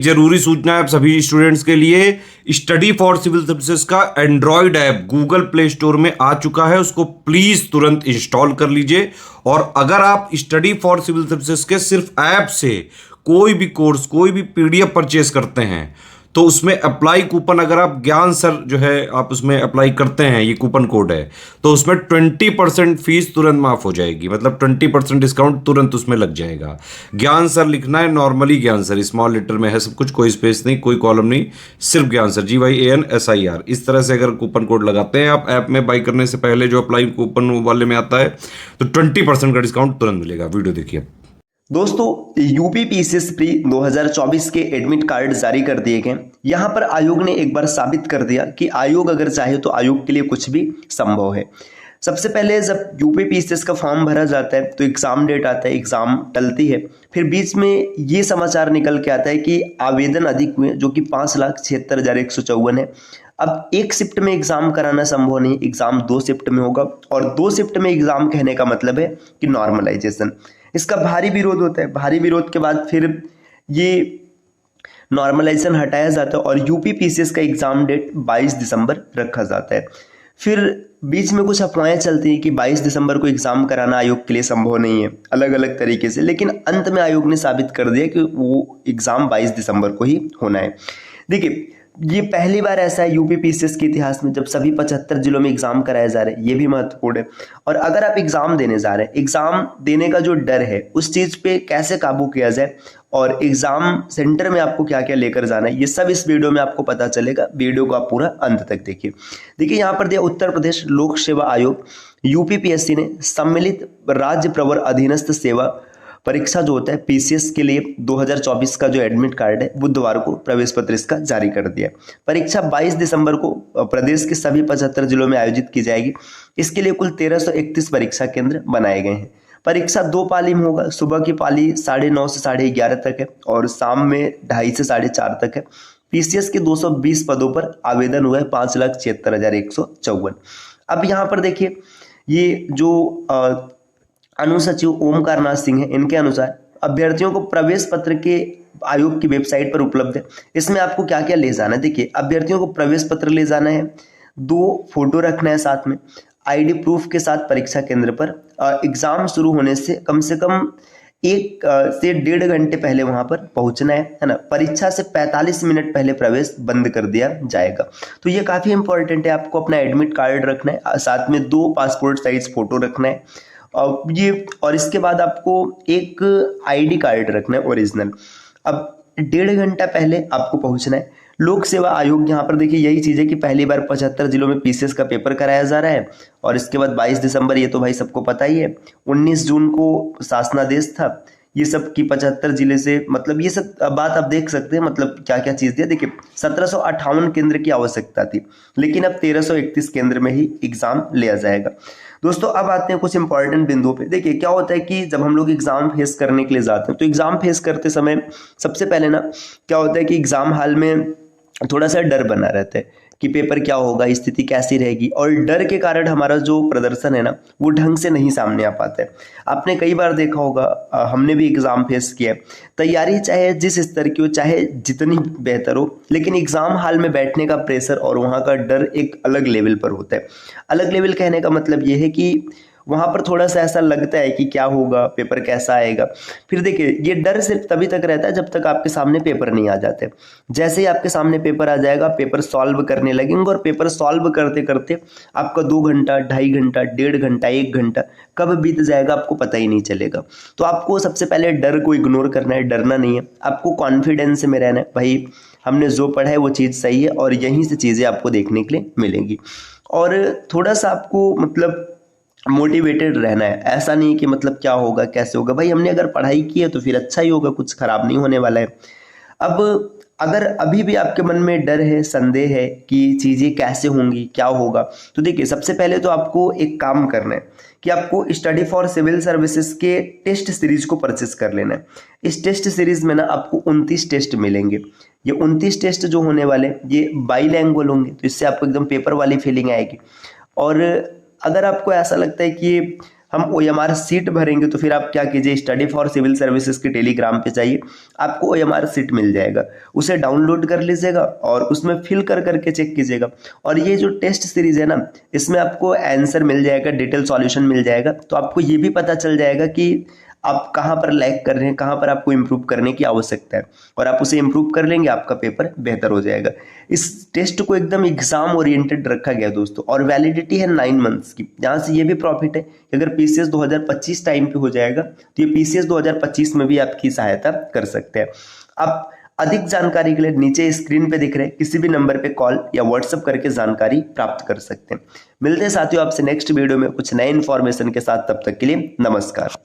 जरूरी सूचना है आप सभी स्टूडेंट्स के लिए। स्टडी फॉर सिविल सर्विसेज का Android app Google play store में आ चुका है, उसको प्लीज तुरंत इंस्टॉल कर लीजिए। और अगर आप स्टडी फॉर सिविल सर्विसेज के सिर्फ ऐप से कोई भी कोर्स, कोई भी पीडीएफ परचेस करते हैं तो उसमें अप्लाई कूपन, अगर आप ज्ञान सर जो है आप उसमें अप्लाई करते हैं, ये कूपन कोड है, तो उसमें 20% फीस तुरंत माफ हो जाएगी। मतलब 20% डिस्काउंट तुरंत उसमें लग जाएगा। ज्ञान सर लिखना है, नॉर्मली ज्ञान सर, स्मॉल लेटर में है सब कुछ, कोई स्पेस नहीं, कोई कॉलम नहीं, सिर्फ ज्ञान सर, GYANSIR। इस तरह से अगर कूपन कोड लगाते हैं आप ऐप में बाई करने से पहले, जो अप्लाई कूपन वाले में आता है, तो 20% का डिस्काउंट तुरंत मिलेगा। वीडियो देखिए। दोस्तों, यूपी पीसीएस प्री 2024 के एडमिट कार्ड जारी कर दिए गए। यहां पर आयोग ने एक बार साबित कर दिया कि आयोग अगर चाहे तो आयोग के लिए कुछ भी संभव है। सबसे पहले जब यूपी पीसीएस का फॉर्म भरा जाता है तो एग्जाम डेट आता है, एग्जाम टलती है, फिर बीच में ये समाचार निकल के आता है कि आवेदन अधिक हुए, जो कि 5,76,154 है। अब एक शिफ्ट में एग्जाम कराना संभव नहीं, एग्जाम 2 शिफ्ट में होगा, और 2 शिफ्ट में एग्जाम कहने का मतलब है कि नॉर्मलाइजेशन। इसका भारी विरोध होता है। भारी विरोध के बाद फिर ये नॉर्मलाइजेशन हटाया जाता है और यूपी पीसीएस का एग्जाम डेट 22 दिसंबर रखा जाता है। फिर बीच में कुछ अफवाहें चलती हैं कि 22 दिसंबर को एग्जाम कराना आयोग के लिए संभव नहीं है, अलग अलग तरीके से, लेकिन अंत में आयोग ने साबित कर दिया कि वो एग्जाम 22 दिसंबर को ही होना है। देखिए, ये पहली बार ऐसा है यूपी पीसीएस के इतिहास में जब सभी 75 जिलों में एग्जाम कराए जा रहे हैं। ये भी महत्वपूर्ण है। और अगर आप एग्जाम देने जा रहे हैं, एग्जाम देने का जो डर है उस चीज पे कैसे काबू किया जाए और एग्जाम सेंटर में आपको क्या क्या लेकर जाना है, ये सब इस वीडियो में आपको पता चलेगा। वीडियो को आप पूरा अंत तक देखिए। देखिए, यहाँ पर दिया उत्तर प्रदेश लोक सेवा आयोग यूपीपीएससी ने सम्मिलित राज्य प्रवर अधीनस्थ सेवा परीक्षा जो होता है पीसीएस के लिए 2024 का जो एडमिट कार्ड है, बुधवार को प्रवेश पत्र इसका जारी कर दिया। परीक्षा 22 दिसंबर को प्रदेश के सभी 75 जिलों में आयोजित की जाएगी। इसके लिए कुल 1331 परीक्षा केंद्र बनाए गए हैं। परीक्षा 2 पाली में होगा। सुबह की पाली 9:30 से 11:30 तक है और शाम में 2:30 से 4:30 तक है। पीसीएस के 220 पदों पर आवेदन हुआ है 5,76,154। अब यहाँ पर देखिए, ये जो अनुसचिव ओमकार नाथ सिंह है, इनके अनुसार अभ्यर्थियों को प्रवेश पत्र के आयोग की वेबसाइट पर उपलब्ध है। इसमें आपको क्या क्या ले जाना है, देखिए, अभ्यर्थियों को प्रवेश पत्र ले जाना है, 2 फोटो रखना है साथ में, आईडी प्रूफ के साथ परीक्षा केंद्र पर एग्जाम शुरू होने से कम 1 से 1.5 घंटे पहले वहां पर पहुंचना है ना। परीक्षा से 45 मिनट पहले प्रवेश बंद कर दिया जाएगा। तो ये काफी इंपॉर्टेंट है। आपको अपना एडमिट कार्ड रखना है, साथ में 2 पासपोर्ट साइज फोटो रखना है और इसके बाद आपको एक आईडी कार्ड रखना है ओरिजिनल। अब 1.5 घंटा पहले आपको पहुंचना है। लोक सेवा आयोग, यहाँ पर देखिए यही चीज है कि पहली बार 75 जिलों में पीसीएस का पेपर कराया जा रहा है और इसके बाद 22 दिसंबर, ये तो भाई सबको पता ही है। 19 जून को शासनादेश था। ये सब की 75 जिले से, मतलब ये सब बात आप देख सकते हैं, मतलब क्या क्या चीज थी। देखिए, 1758 केंद्र की आवश्यकता थी, लेकिन अब 1331 केंद्र में ही एग्जाम लिया जाएगा। दोस्तों, अब आते हैं कुछ इंपॉर्टेंट बिंदुओं पे। देखिए, क्या होता है कि जब हम लोग एग्जाम फेस करने के लिए जाते हैं तो एग्जाम फेस करते समय सबसे पहले ना क्या होता है कि एग्जाम हॉल में थोड़ा सा डर बना रहता है कि पेपर क्या होगा, स्थिति कैसी रहेगी, और डर के कारण हमारा जो प्रदर्शन है ना वो ढंग से नहीं सामने आ पाता है। आपने कई बार देखा होगा, हमने भी एग्जाम फेस किया। तैयारी चाहे जिस स्तर की हो, चाहे जितनी बेहतर हो, लेकिन एग्जाम हॉल में बैठने का प्रेशर और वहाँ का डर एक अलग लेवल पर होता है। अलग लेवल कहने का मतलब ये है कि वहां पर थोड़ा सा ऐसा लगता है कि क्या होगा, पेपर कैसा आएगा। फिर देखिए, ये डर सिर्फ तभी तक रहता है जब तक आपके सामने पेपर नहीं आ जाते। जैसे ही आपके सामने पेपर आ जाएगा, पेपर सॉल्व करने लगेंगे और पेपर सॉल्व करते करते आपका 2 घंटा, 2.5 घंटा, 1.5 घंटा, 1 घंटा कब बीत जाएगा आपको पता ही नहीं चलेगा। तो आपको सबसे पहले डर को इग्नोर करना है, डरना नहीं है। आपको कॉन्फिडेंस में रहना है, भाई हमने जो पढ़ा है वो चीज़ सही है और यहीं से चीज़ें आपको देखने के लिए मिलेंगी। और थोड़ा सा आपको मतलब मोटिवेटेड रहना है। ऐसा नहीं कि मतलब क्या होगा, कैसे होगा, भाई हमने अगर पढ़ाई की है तो फिर अच्छा ही होगा, कुछ खराब नहीं होने वाला है। अब अगर अभी भी आपके मन में डर है, संदेह है कि चीज़ें कैसे होंगी, क्या होगा, तो देखिए, सबसे पहले तो आपको एक काम करना है कि आपको स्टडी फॉर सिविल सर्विसेज के टेस्ट सीरीज को परचेस कर लेना है। इस टेस्ट सीरीज में ना आपको 29 टेस्ट मिलेंगे। ये 29 टेस्ट जो होने वाले ये बाईलैंग्वेज होंगे, तो इससे आपको एकदम पेपर वाली फीलिंग आएगी। और अगर आपको ऐसा लगता है कि हम OMR सीट भरेंगे तो फिर आप क्या कीजिए, स्टडी फॉर सिविल सर्विसेज के टेलीग्राम पे जाइए, आपको OMR सीट मिल जाएगा, उसे डाउनलोड कर लीजिएगा और उसमें फिल कर करके चेक कीजिएगा। और ये जो टेस्ट सीरीज है ना, इसमें आपको आंसर मिल जाएगा, डिटेल सॉल्यूशन मिल जाएगा, तो आपको ये भी पता चल जाएगा कि आप कहाँ पर लैग कर रहे हैं, कहाँ पर आपको इम्प्रूव करने की आवश्यकता है, और आप उसे इम्प्रूव कर लेंगे, आपका पेपर बेहतर हो जाएगा। इस टेस्ट को एकदम एग्जाम ओरिएंटेड रखा गया दोस्तों, और वैलिडिटी है 9 मंथ्स की। यहाँ से ये भी प्रॉफिट है कि अगर PCS 2025 टाइम पे हो जाएगा तो ये PCS 2025 में भी आपकी सहायता कर सकते हैं। आप अधिक जानकारी के लिए नीचे स्क्रीन पे दिख रहे किसी भी नंबर पे कॉल या व्हाट्सएप करके जानकारी प्राप्त कर सकते हैं। मिलते हैं साथियों आपसे नेक्स्ट वीडियो में कुछ नए इन्फॉर्मेशन के साथ, तब तक के लिए नमस्कार।